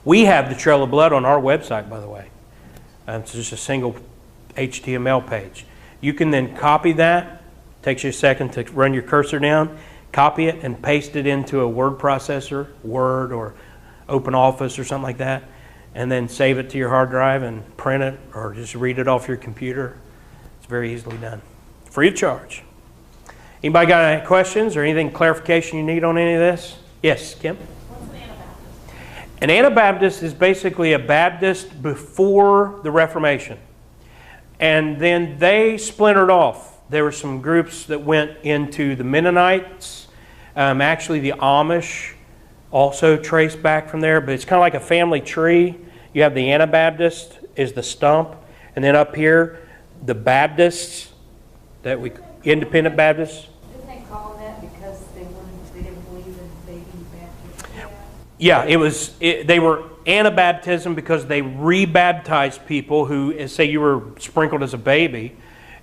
We have the Trail of Blood on our website, by the way. It's just a single HTML page. You can then copy that. Takes you a second to run your cursor down, copy it, and paste it into a word processor, Word or OpenOffice or something like that, and then save it to your hard drive and print it or just read it off your computer. It's very easily done. Free of charge. Anybody got any questions or anything clarification you need on any of this? Yes, Kim? What's an Anabaptist? An Anabaptist is basically a Baptist before the Reformation. And then they splintered off. There were some groups that went into the Mennonites. Actually, the Amish also traced back from there. But it's kind of like a family tree. You have the Anabaptist is the stump. And then up here, the Baptists, Independent Baptists. Didn't they call that because they didn't believe in baby baptism? Yeah, they were Anabaptism because they rebaptized people who, say you were sprinkled as a baby,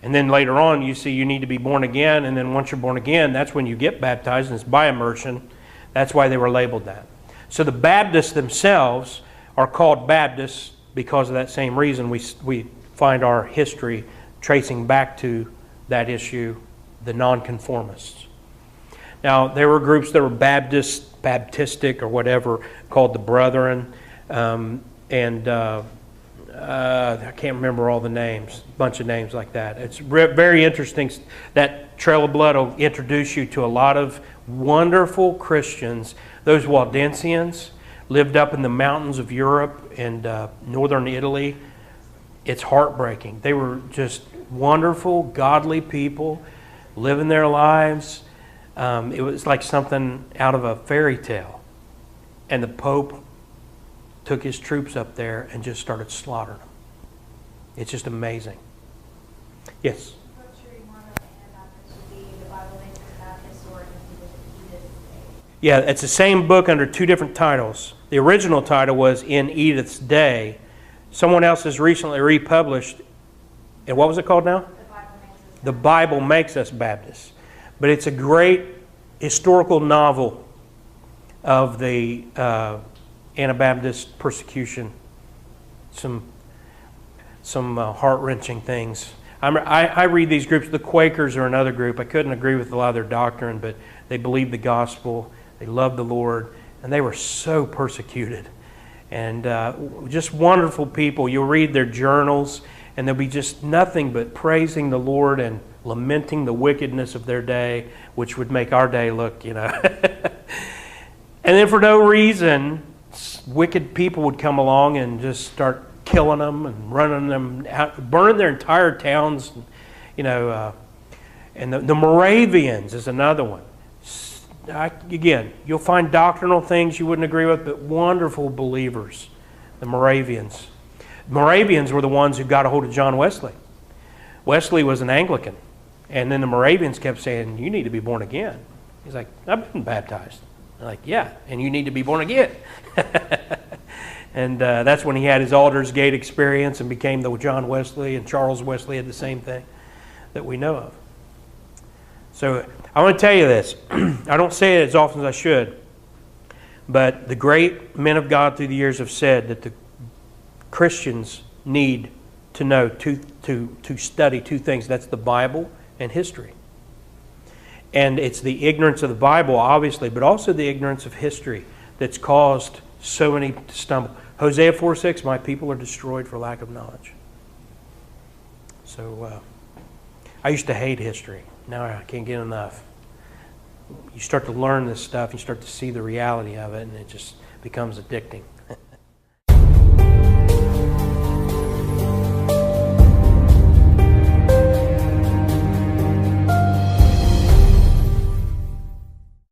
and then later on you see you need to be born again, and then once you're born again, that's when you get baptized, and it's by immersion. That's why they were labeled that. So the Baptists themselves are called Baptists because of that same reason. We find our history tracing back to that issue, the nonconformists. Now, there were groups that were Baptistic or whatever, called the Brethren, and I can't remember all the names, a bunch of names like that. It's very interesting. That Trail of Blood will introduce you to a lot of wonderful Christians. Those Waldensians lived up in the mountains of Europe and northern Italy. It's heartbreaking. They were just wonderful, godly people living their lives. It was like something out of a fairy tale. And the Pope took his troops up there and just started slaughtering them. It's just amazing. Yes? What's your remark of Anabaptist would be the Bible makes us Baptist or Edith's Day? Yeah, it's the same book under two different titles. The original title was In Edith's Day. Someone else has recently republished, and what was it called now? The Bible Makes Us Baptists. But it's a great historical novel of the Anabaptist persecution. Some heart-wrenching things. I read these groups. The Quakers are another group. I couldn't agree with a lot of their doctrine, but they believed the gospel. They loved the Lord, and they were so persecuted. And just wonderful people. You'll read their journals, and there'll be just nothing but praising the Lord and lamenting the wickedness of their day, which would make our day look, And then for no reason, wicked people would come along and just start killing them and running them out, burning their entire towns, And the Moravians is another one. Again, you'll find doctrinal things you wouldn't agree with, but wonderful believers, the Moravians. Moravians were the ones who got a hold of John Wesley. Wesley was an Anglican. And then the Moravians kept saying, you need to be born again. He's like, I've been baptized. They're like, yeah, and you need to be born again. And that's when he had his Aldersgate experience and became the John Wesley, and Charles Wesley had the same thing that we know of. So I want to tell you this. I don't say it as often as I should, but the great men of God through the years have said that the Christians need to know, to study two things. That's the Bible and history. And it's the ignorance of the Bible, obviously, but also the ignorance of history that's caused so many to stumble. Hosea 4:6, my people are destroyed for lack of knowledge. So I used to hate history. Now I can't get enough. You start to learn this stuff, you start to see the reality of it, and it just becomes addicting.